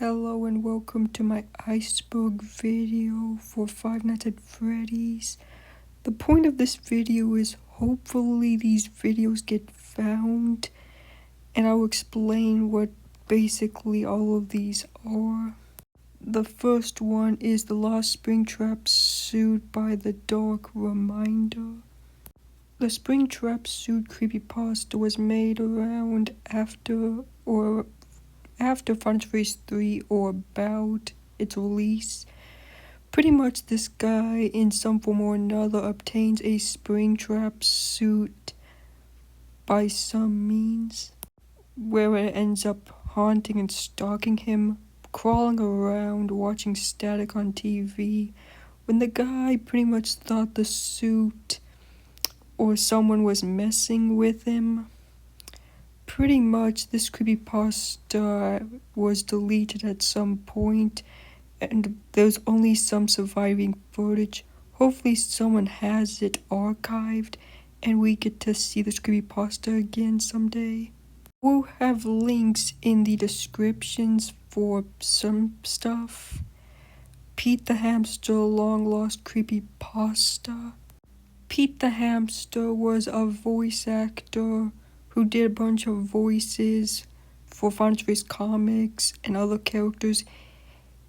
Hello and welcome to my iceberg video for Five Nights at Freddy's. The point of this video is hopefully these videos get found, and I'll explain what basically all of these are. The first one is the lost springtrap suit by the Dark Reminder. The springtrap suit creepypasta was made around after Final Fantasy 3 or about its release. Pretty much this guy in some form or another obtains a springtrap suit by some means, where it ends up haunting and stalking him, crawling around, watching static on TV, when the guy pretty much thought the suit or someone was messing with him. Pretty much this creepypasta was deleted at some point, and there's only some surviving footage. Hopefully someone has it archived and we get to see this creepypasta again someday. We'll have links in the descriptions for some stuff. Pete the Hamster Long Lost Creepypasta. Pete the Hamster was a voice actor who did a bunch of voices for Final Fantasy comics and other characters.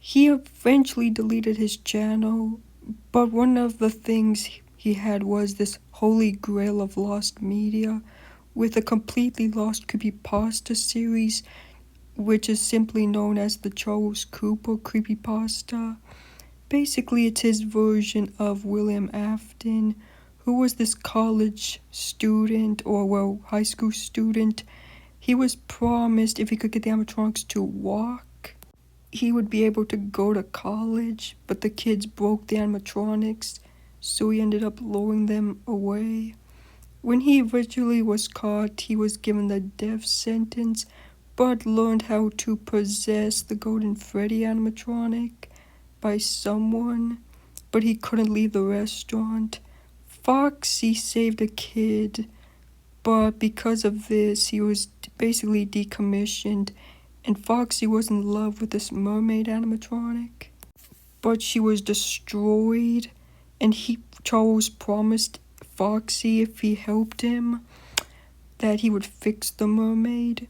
He eventually deleted his channel, but one of the things he had was this holy grail of lost media with a completely lost creepypasta series, which is simply known as the Charles Cooper Creepypasta. Basically, it's his version of William Afton, who was this college student, or high school student. He was promised if he could get the animatronics to walk, he would be able to go to college, but the kids broke the animatronics, so he ended up luring them away. When he originally was caught, he was given the death sentence, but learned how to possess the Golden Freddy animatronic by someone, but he couldn't leave the restaurant. Foxy saved a kid, but because of this, he was basically decommissioned, and Foxy was in love with this mermaid animatronic, but she was destroyed, and Charles promised Foxy if he helped him that he would fix the mermaid,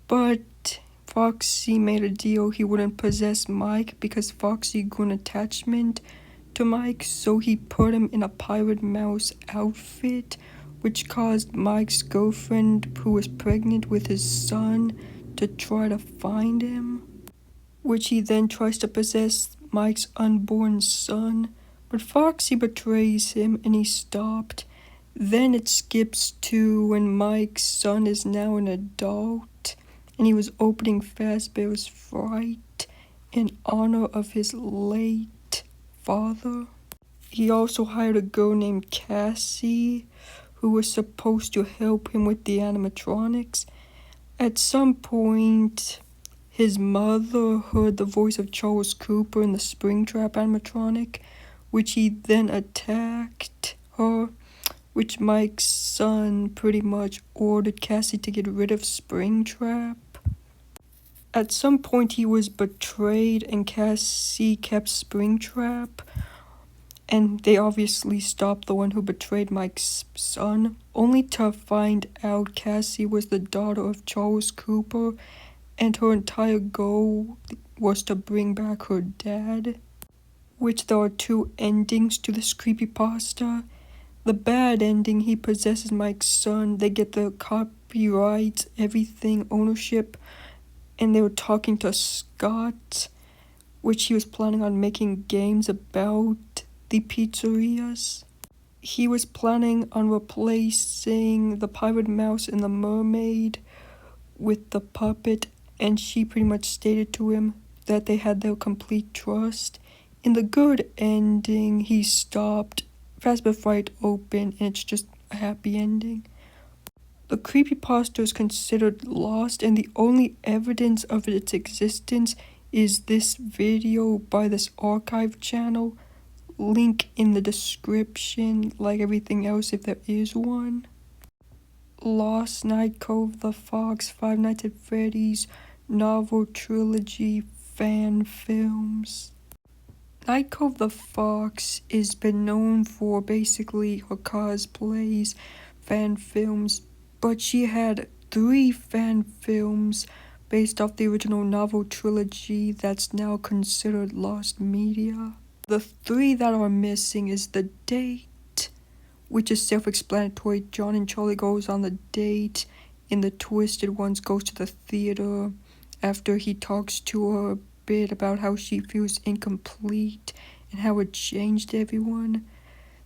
but Foxy made a deal he wouldn't possess Mike because Foxy grew an attachment to Mike, so he put him in a pirate mouse outfit, which caused Mike's girlfriend, who was pregnant with his son, to try to find him, which he then tries to possess Mike's unborn son, but Foxy betrays him and he stopped. Then it skips to when Mike's son is now an adult and he was opening Fazbear's Fright in honor of his late father. He also hired a girl named Cassie, who was supposed to help him with the animatronics. At some point, his mother heard the voice of Charles Cooper in the Springtrap animatronic, which he then attacked her, which Mike's son pretty much ordered Cassie to get rid of Springtrap. At some point he was betrayed and Cassie kept Springtrap, and they obviously stopped the one who betrayed Mike's son, only to find out Cassie was the daughter of Charles Cooper, and her entire goal was to bring back her dad, which there are two endings to this creepypasta. The bad ending, he possesses Mike's son, they get the copyrights, everything, ownership, and they were talking to Scott, which he was planning on making games about the pizzerias. He was planning on replacing the pirate mouse and the mermaid with the puppet, and she pretty much stated to him that they had their complete trust. In the good ending, he stopped, Fazbear Fright open, and it's just a happy ending. The creepypasta is considered lost, and the only evidence of its existence is this video by this archive channel. Link in the description, like everything else if there is one. Lost Night, Cove the Fox, Five Nights at Freddy's, novel trilogy, fan films. Night Cove the Fox is been known for basically her cosplays, fan films, but she had 3 fan films based off the original novel trilogy that's now considered lost media. The 3 that are missing is The Date, which is self-explanatory. John and Charlie goes on the date. In the Twisted Ones goes to the theater after he talks to her a bit about how she feels incomplete and how it changed everyone.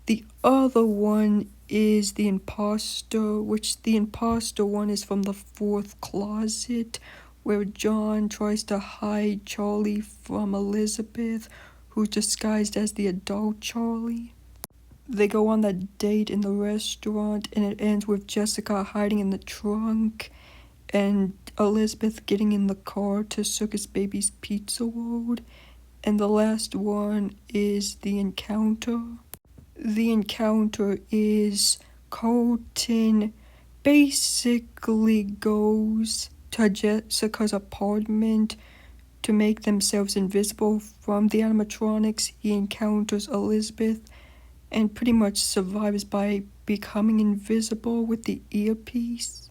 The other one is The Imposter, which the Imposter one is from the 4th closet, where John tries to hide Charlie from Elizabeth, who's disguised as the adult Charlie. They go on that date in the restaurant, and it ends with Jessica hiding in the trunk and Elizabeth getting in the car to Circus Baby's Pizza World. And the last one is The Encounter. The Encounter is Colton basically goes to Jessica's apartment to make themselves invisible from the animatronics. He encounters Elizabeth and pretty much survives by becoming invisible with the earpiece.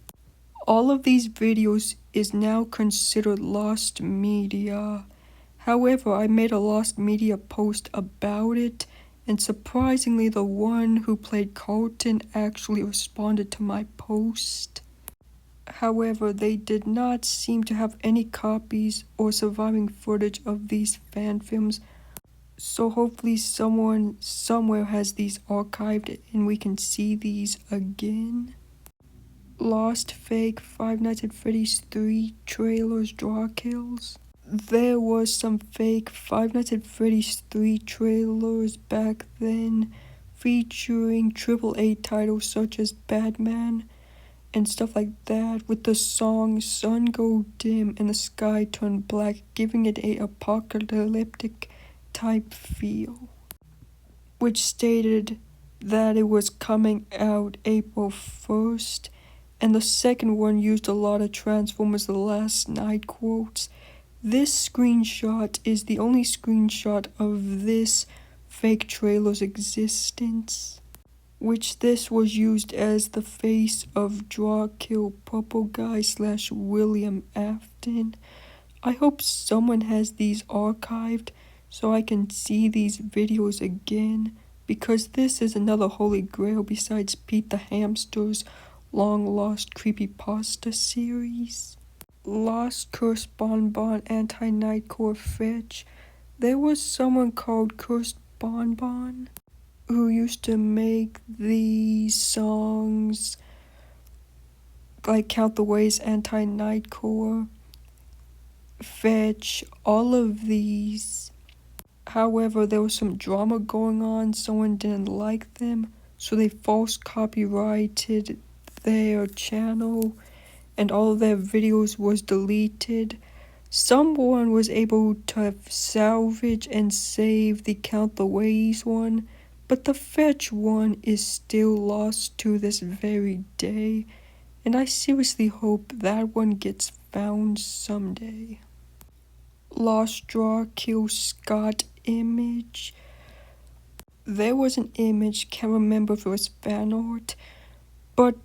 All of these videos is now considered lost media. However, I made a lost media post about it, and surprisingly the one who played Colton actually responded to my post. However, they did not seem to have any copies or surviving footage of these fan films, so hopefully someone somewhere has these archived and we can see these again. Lost fake Five Nights at Freddy's 3 trailers draw kills. There was some fake Five Nights at Freddy's 3 trailers back then featuring AAA titles such as Batman and stuff like that, with the song Sun Go Dim and the Sky Turn Black, giving it a apocalyptic type feel, which stated that it was coming out April 1st, and the second one used a lot of Transformers The Last Night quotes. This screenshot is the only screenshot of this fake trailer's existence, which this was used as the face of Draw Kill Purple Guy / William Afton. I hope someone has these archived so I can see these videos again, because this is another holy grail besides Pete the Hamster's long-lost Creepypasta series. Lost Cursed Bonbon Anti-Nightcore Fetch. There was someone called Cursed Bonbon who used to make these songs like Count the Ways, Anti-Nightcore, Fetch, all of these. However, there was some drama going on, someone didn't like them, so they false copyrighted their channel and all of their videos was deleted. Someone was able to salvage and save the Count the Ways one, but the Fetch one is still lost to this very day, and I seriously hope that one gets found someday. Lost Draw Kill Scott image. There was an image, can't remember if it was fanart, but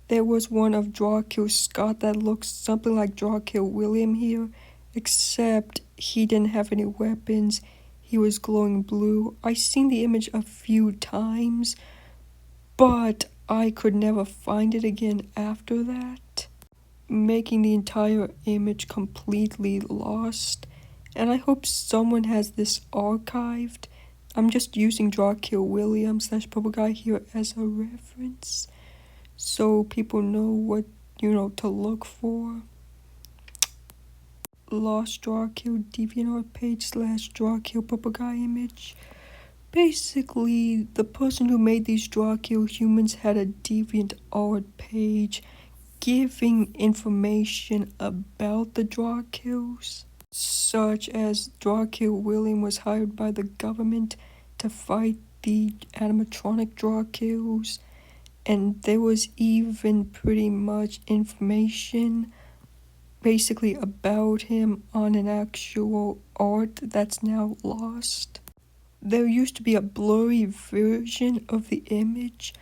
there was one of Draw Kill Scott that looks something like Draw Kill William here, except he didn't have any weapons, he was glowing blue. I seen the image a few times, but I could never find it again after that, making the entire image completely lost. And I hope someone has this archived. I'm just using Draw Kill William / Purple Guy here as a reference, so people know what, to look for. Lost Draw Kill DeviantArt page / Draw Kill Purple Guy image. Basically, the person who made these Draw Kill humans had a DeviantArt page giving information about the Draw Kills, such as Draw Kill William was hired by the government to fight the animatronic Draw Kills, and there was even pretty much information basically about him on an actual art that's now lost. There used to be a blurry version of the image,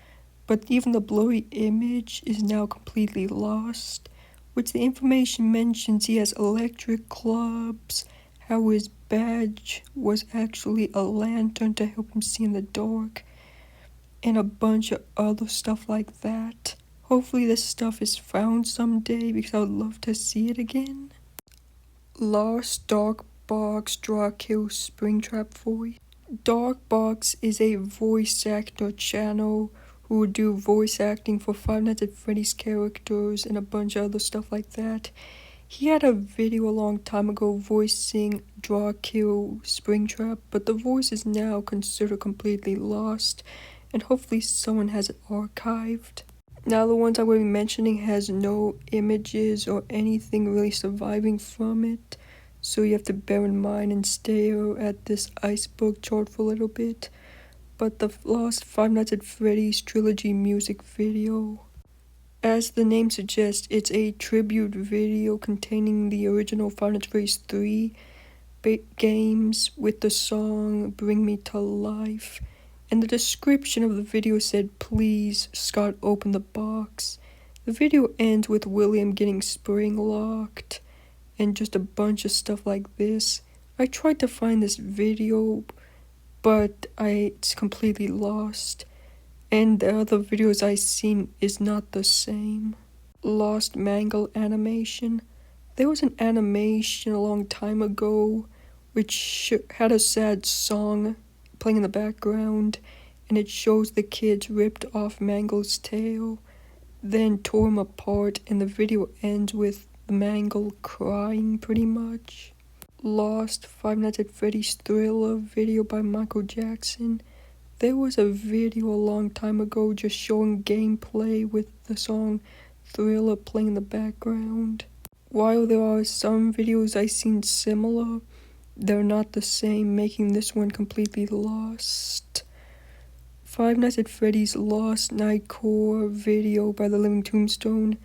but even the blurry image is now completely lost, which the information mentions he has electric clubs, how his badge was actually a lantern to help him see in the dark, and a bunch of other stuff like that. Hopefully this stuff is found someday because I would love to see it again. Lost Dark Box Draw Kill Springtrap Voice. Darkbox is a voice actor channel who would do voice acting for Five Nights at Freddy's characters and a bunch of other stuff like that. He had a video a long time ago voicing Draw Kill Springtrap, but the voice is now considered completely lost, and hopefully someone has it archived. Now the ones I will be mentioning has no images or anything really surviving from it, so you have to bear in mind and stare at this iceberg chart for a little bit. But the lost Five Nights at Freddy's trilogy music video. As the name suggests, it's a tribute video containing the original Five Nights at Freddy's 3 games with the song Bring Me to Life. And the description of the video said, "Please, Scott, open the box." The video ends with William getting spring locked and just a bunch of stuff like this. I tried to find this video, but it's completely lost. And the other videos I've seen is not the same. Lost Mangle animation. There was an animation a long time ago which had a sad song playing in the background, and it shows the kids ripped off Mangle's tail, then tore him apart, and the video ends with Mangle crying pretty much. Lost Five Nights at Freddy's Thriller video by Michael Jackson. There was a video a long time ago just showing gameplay with the song Thriller playing in the background. While there are some videos I've seen similar, they're not the same, making this one completely lost. Five Nights at Freddy's Lost Nightcore video by The Living Tombstone.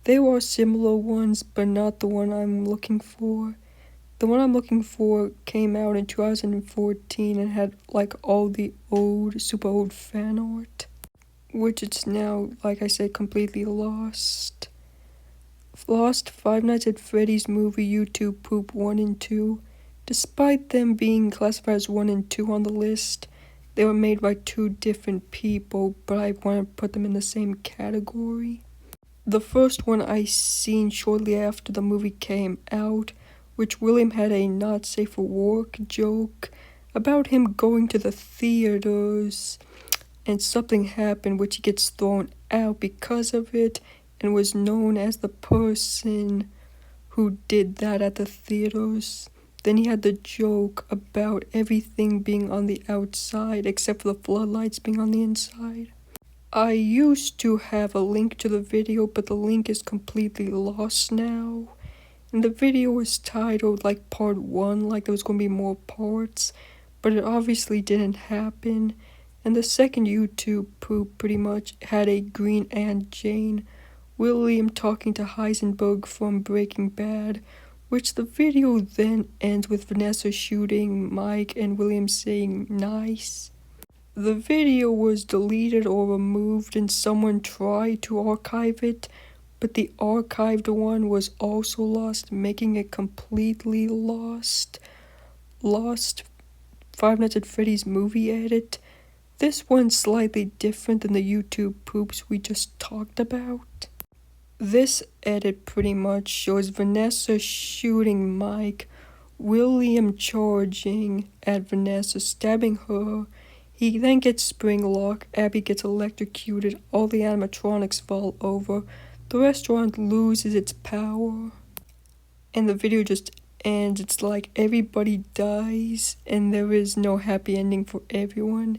There are similar ones, but not the one I'm looking for. The one I'm looking for came out in 2014 and had like all the super old fan art, which it's now, like I said, completely lost. Lost Five Nights at Freddy's movie YouTube Poop 1 and 2. Despite them being classified as 1 and 2 on the list, they were made by two different people, but I want to put them in the same category. The first one I seen shortly after the movie came out, which William had a not safe for work joke about him going to the theaters, and something happened which he gets thrown out because of it, and was known as the person who did that at the theaters. Then he had the joke about everything being on the outside except for the floodlights being on the inside. I used to have a link to the video, but the link is completely lost now. And the video was titled like part 1, like there was going to be more parts, but it obviously didn't happen. And the second YouTube poop pretty much had a Green Aunt Jane, William talking to Heisenberg from Breaking Bad, which the video then ends with Vanessa shooting Mike and William saying nice. The video was deleted or removed and someone tried to archive it, but the archived one was also lost, making it completely lost. Lost Five Nights at Freddy's movie edit. This one's slightly different than the YouTube poops we just talked about. This edit pretty much shows Vanessa shooting Mike, William charging at Vanessa, stabbing her. He then gets spring locked, Abby gets electrocuted, all the animatronics fall over, the restaurant loses its power, and the video just ends. It's like everybody dies and there is no happy ending for everyone.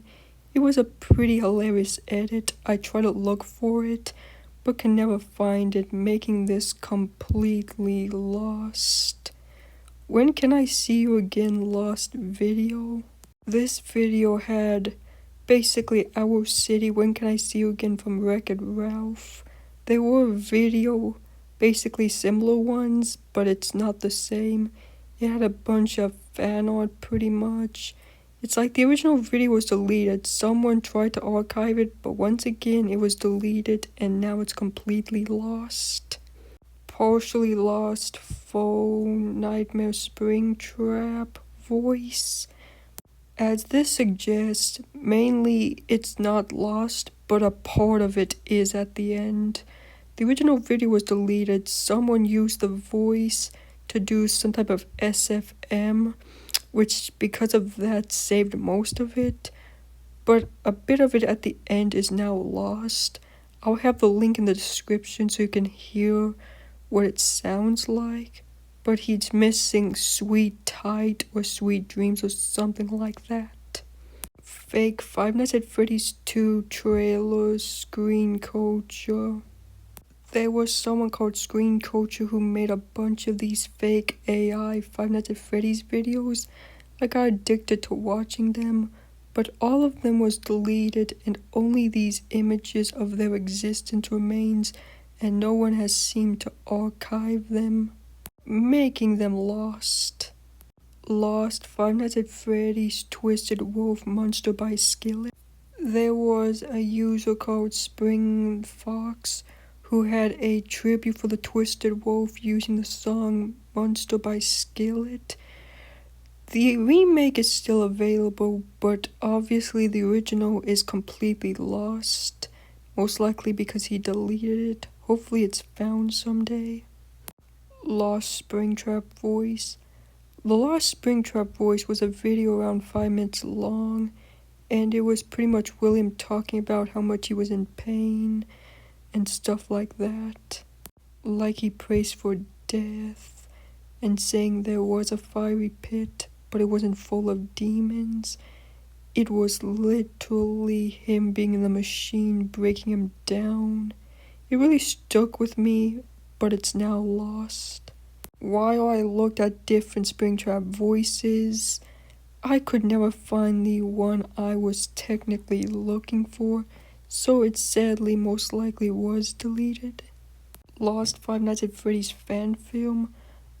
It was a pretty hilarious edit. I try to look for it, but can never find it, making this completely lost. When can I see you again lost video? This video had basically Our City, When Can I See You Again from Wreck-It Ralph. There were video basically similar ones, but it's not the same. It had a bunch of fan art pretty much. It's like the original video was deleted. Someone tried to archive it, but once again it was deleted and now it's completely lost. Partially lost phone, nightmare, springtrap, voice. As this suggests, mainly it's not lost, but a part of it is at the end. The original video was deleted. Someone used the voice to do some type of SFM, which because of that saved most of it, but a bit of it at the end is now lost. I'll have the link in the description so you can hear what it sounds like, but he's missing Sweet Tight or Sweet Dreams or something like that. Fake Five Nights at Freddy's 2 trailers, screen culture. There was someone called Screen Culture who made a bunch of these fake AI Five Nights at Freddy's videos. I got addicted to watching them, but all of them was deleted and only these images of their existence remains, and no one has seemed to archive them, making them lost. Lost Five Nights at Freddy's Twisted Wolf Monster by Skillet. There was a user called Spring Fox who had a tribute for the Twisted Wolf using the song Monster by Skillet. The remake is still available, but obviously the original is completely lost, most likely because he deleted it. Hopefully it's found someday. Lost Springtrap Voice. The Lost Springtrap Voice was a video around 5 minutes long, and it was pretty much William talking about how much he was in pain and stuff like that. Like he prays for death and saying there was a fiery pit, but it wasn't full of demons. It was literally him being in the machine breaking him down. It really stuck with me, but it's now lost. While I looked at different Springtrap voices, I could never find the one I was technically looking for, so it sadly most likely was deleted. Lost Five Nights at Freddy's fan film.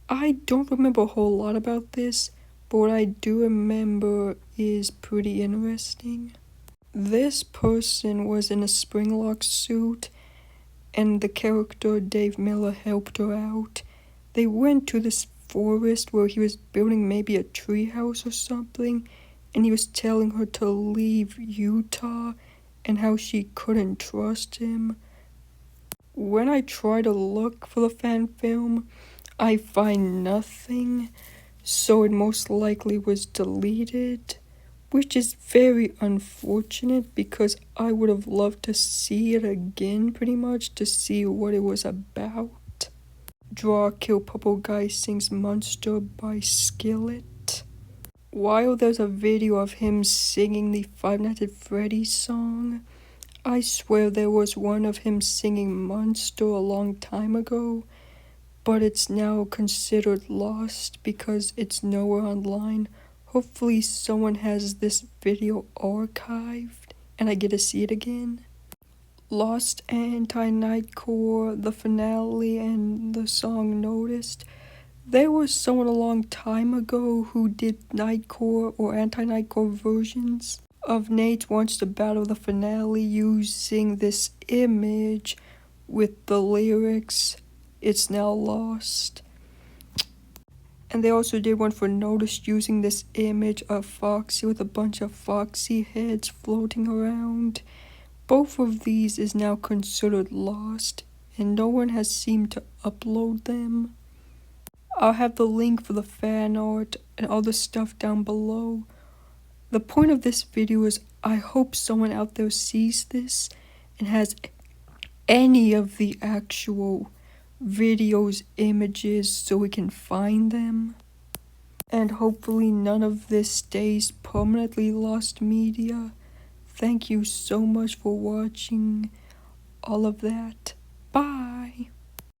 I don't remember a whole lot about this, but what I do remember is pretty interesting. This person was in a Springlock suit, and the character Dave Miller helped her out. They went to this forest where he was building maybe a treehouse or something, and he was telling her to leave Utah and how she couldn't trust him. When I try to look for the fan film, I find nothing, so it most likely was deleted, which is very unfortunate because I would have loved to see it again pretty much to see what it was about. Draw Kill Purple Guy Sings Monster by Skillet. While there's a video of him singing the Five Nights at Freddy's song, I swear there was one of him singing Monster a long time ago, but it's now considered lost because it's nowhere online. Hopefully someone has this video archived and I get to see it again. Lost Anti-Nightcore, the finale, and the song Noticed. There was someone a long time ago who did Nightcore or Anti-Nightcore versions of Nate Wants to Battle the finale using this image with the lyrics, "It's now lost." And they also did one for Noticed using this image of Foxy with a bunch of Foxy heads floating around. Both of these is now considered lost, and no one has seemed to upload them. I'll have the link for the fan art and all the stuff down below. The point of this video is I hope someone out there sees this and has any of the actual videos, images, so we can find them. And hopefully none of this stays permanently lost media. Thank you so much for watching all of that. Bye!